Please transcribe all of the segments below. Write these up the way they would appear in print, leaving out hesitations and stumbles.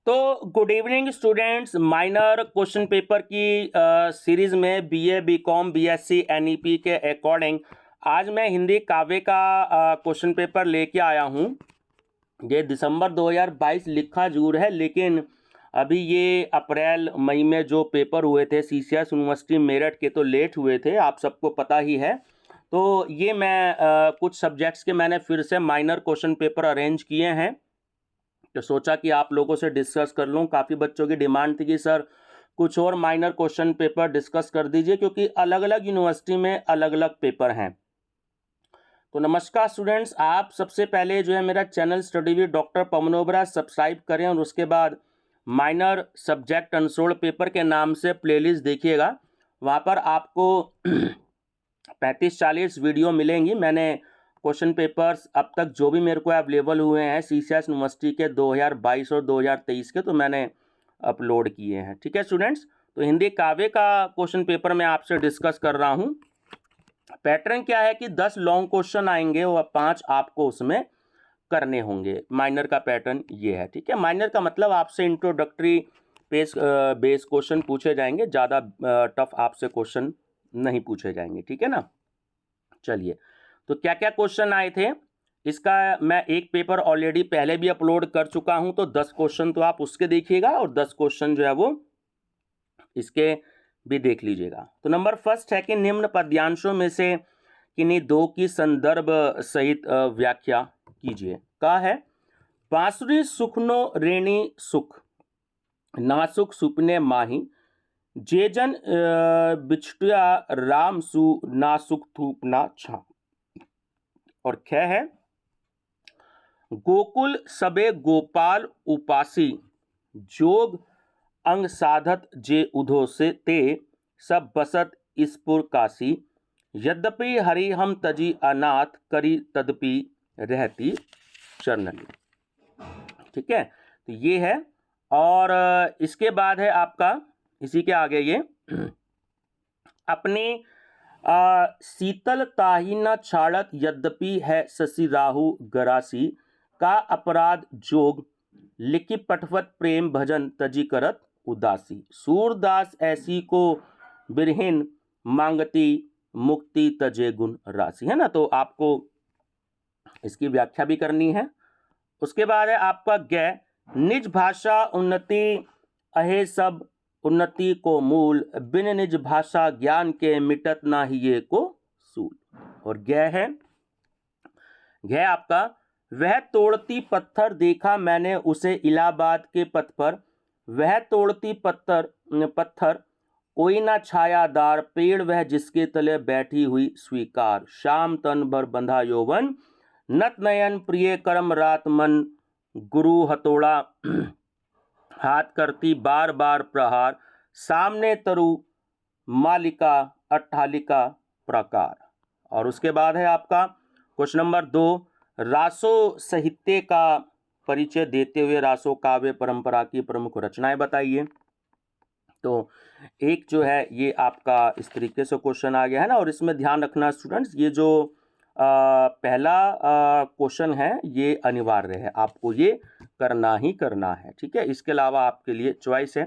तो good evening students, minor question paper की series में बीए, बीकॉम, बीएससी, एनईपी के अकॉर्डिंग आज मैं हिंदी काव्य का क्वेश्चन पेपर लेके आया हूँ। ये दिसंबर 2022 लिखा जरूर है, लेकिन अभी ये अप्रैल मई में जो पेपर हुए थे सीसीएस यूनिवर्सिटी मेरठ के, तो लेट हुए थे, आप सबको पता ही है। तो ये मैं कुछ सब्जेक्ट्स के मैंने फिर से माइनर क्वेश्चन पेपर अरेंज किए हैं, तो सोचा कि आप लोगों से डिस्कस कर लूँ। काफ़ी बच्चों की डिमांड थी कि सर कुछ और माइनर क्वेश्चन पेपर डिस्कस कर दीजिए, क्योंकि अलग अलग यूनिवर्सिटी में अलग अलग पेपर हैं। तो नमस्कार स्टूडेंट्स, आप सबसे पहले जो है मेरा channel study with doctor Pawan Obra subscribe करें, और उसके बाद माइनर सब्जेक्ट अनसोल्ड पेपर के नाम से प्लेलिस्ट देखिएगा। वहाँ पर आपको 35-40 वीडियो मिलेंगी। मैंने क्वेश्चन पेपर्स अब तक जो भी मेरे को अवेलेबल हुए हैं सीसीएस यूनिवर्सिटी के 2022 और 2023 के, तो मैंने अपलोड किए हैं। ठीक है स्टूडेंट्स, तो हिंदी काव्य का क्वेश्चन पेपर मैं आपसे डिस्कस कर रहा हूँ। पैटर्न क्या है कि 10 लॉन्ग क्वेश्चन आएंगे और 5 आपको उसमें करने होंगे। माइनर का पैटर्न ये है। ठीक है, माइनर का मतलब आपसे इंट्रोडक्टरी बेस क्वेश्चन पूछे जाएंगे, ज़्यादा टफ आपसे क्वेश्चन नहीं पूछे जाएंगे। ठीक है ना। चलिए, तो क्या क्या क्वेश्चन आए थे इसका मैं एक पेपर ऑलरेडी पहले भी अपलोड कर चुका हूं, तो 10 क्वेश्चन तो आप उसके देखिएगा और 10 क्वेश्चन जो है वो इसके भी देख लीजिएगा। तो नंबर फर्स्ट है कि निम्न पद्यांशों में से किन्हीं दो की संदर्भ सहित व्याख्या कीजिए। का है, बांसुरी सुखनो रेणी सुख, नासुक सुपने माही, जेजन बिछटिया राम सु नासुक थूपना छा। और ख है, गोकुल सबे गोपाल उपासी, जोग अंग साधत जे उधो से ते, सब बसत इसपुर काशी, यद्यपि हरि हम तजी अनाथ, करी तदपि रहती चरणली। ठीक है, तो ये है। और इसके बाद है आपका, इसी के आगे ये अपने शीतल ताही न छाड़त, यद्यपि है शशि राहु गरासी, का अपराध जोग, लिखि पटवत प्रेम भजन, तजी करत उदासी, सूरदास ऐसी को बिरहिन, मांगती मुक्ति तजे गुण राशि। है ना, तो आपको इसकी व्याख्या भी करनी है। उसके बाद है आपका ग, निज भाषा उन्नति अहे सब उन्नति को मूल, बिन निज भाषा ज्ञान के मिटत ना ही ये को सूल। और ग है, ग आपका, वह तोड़ती पत्थर देखा मैंने उसे इलाहाबाद के पथ पर, वह तोड़ती पत्थर कोई ना छायादार, पेड़ वह जिसके तले बैठी हुई स्वीकार, शाम तन भर बंधा यौवन, नत नयन प्रिय कर्म रात मन, गुरु हथौड़ा हाथ करती बार बार प्रहार, सामने तरु मालिका अट्ठालिका प्रकार। और उसके बाद है आपका क्वेश्चन नंबर 2, रासो साहित्य का परिचय देते हुए रासो काव्य परंपरा की प्रमुख रचनाएं बताइए। तो एक जो है ये आपका इस तरीके से क्वेश्चन आ गया है ना। और इसमें ध्यान रखना स्टूडेंट्स, ये जो पहला क्वेश्चन है ये अनिवार्य है, आपको ये करना ही करना है। ठीक है, इसके अलावा आपके लिए चॉइस है।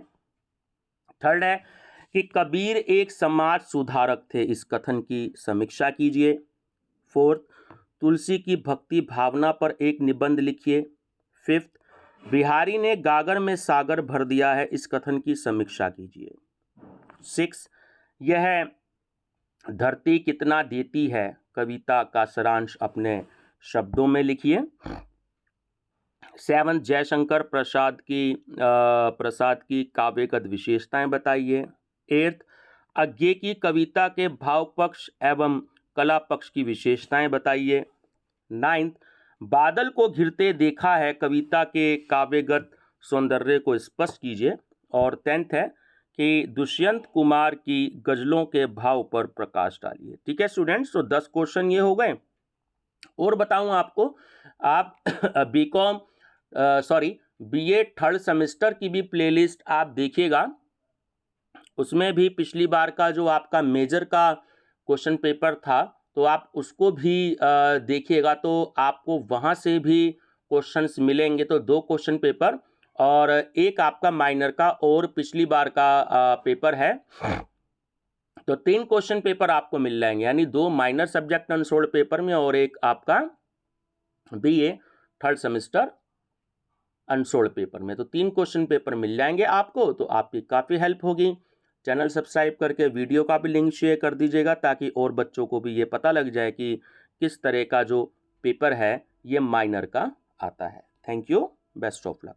थर्ड है कि कबीर एक समाज सुधारक थे, इस कथन की समीक्षा कीजिए। फोर्थ, तुलसी की भक्ति भावना पर एक निबंध लिखिए। फिफ्थ, बिहारी ने गागर में सागर भर दिया है, इस कथन की समीक्षा कीजिए। सिक्स, यह धरती कितना देती है, कविता का सारांश अपने शब्दों में लिखिए। सेवन, जयशंकर प्रसाद की काव्यगत विशेषताएं बताइए। एट्थ, अज्ञे की कविता के भाव पक्ष एवं कला पक्ष की विशेषताएं बताइए। नाइन्थ, बादल को घिरते देखा है, कविता के काव्यगत सौंदर्य को स्पष्ट कीजिए। और 10th है कि दुष्यंत कुमार की गजलों के भाव पर प्रकाश डालिए। ठीक है स्टूडेंट्स, तो 10 क्वेश्चन ये हो गए। और बताऊं आपको, आप बीकॉम बीए थर्ड सेमेस्टर की भी प्लेलिस्ट आप देखिएगा, उसमें भी पिछली बार का जो आपका मेजर का क्वेश्चन पेपर था, तो आप उसको भी देखिएगा, तो आपको वहाँ से भी क्वेश्चंस मिलेंगे। तो 2 क्वेश्चन पेपर और एक आपका माइनर का और पिछली बार का पेपर है। तो 3 क्वेश्चन पेपर आपको मिल जाएंगे, यानी 2 माइनर सब्जेक्ट अनसोल्ड पेपर में और एक आपका BA third semester unsold paper में। तो 3 क्वेश्चन पेपर मिल जाएंगे आपको, तो आपकी काफ़ी हेल्प होगी। चैनल सब्सक्राइब करके वीडियो का भी लिंक शेयर कर दीजिएगा ताकि और बच्चों को भी ये पता लग जाए कि किस तरह का जो पेपर है ये माइनर का आता है। Thank you, best of luck.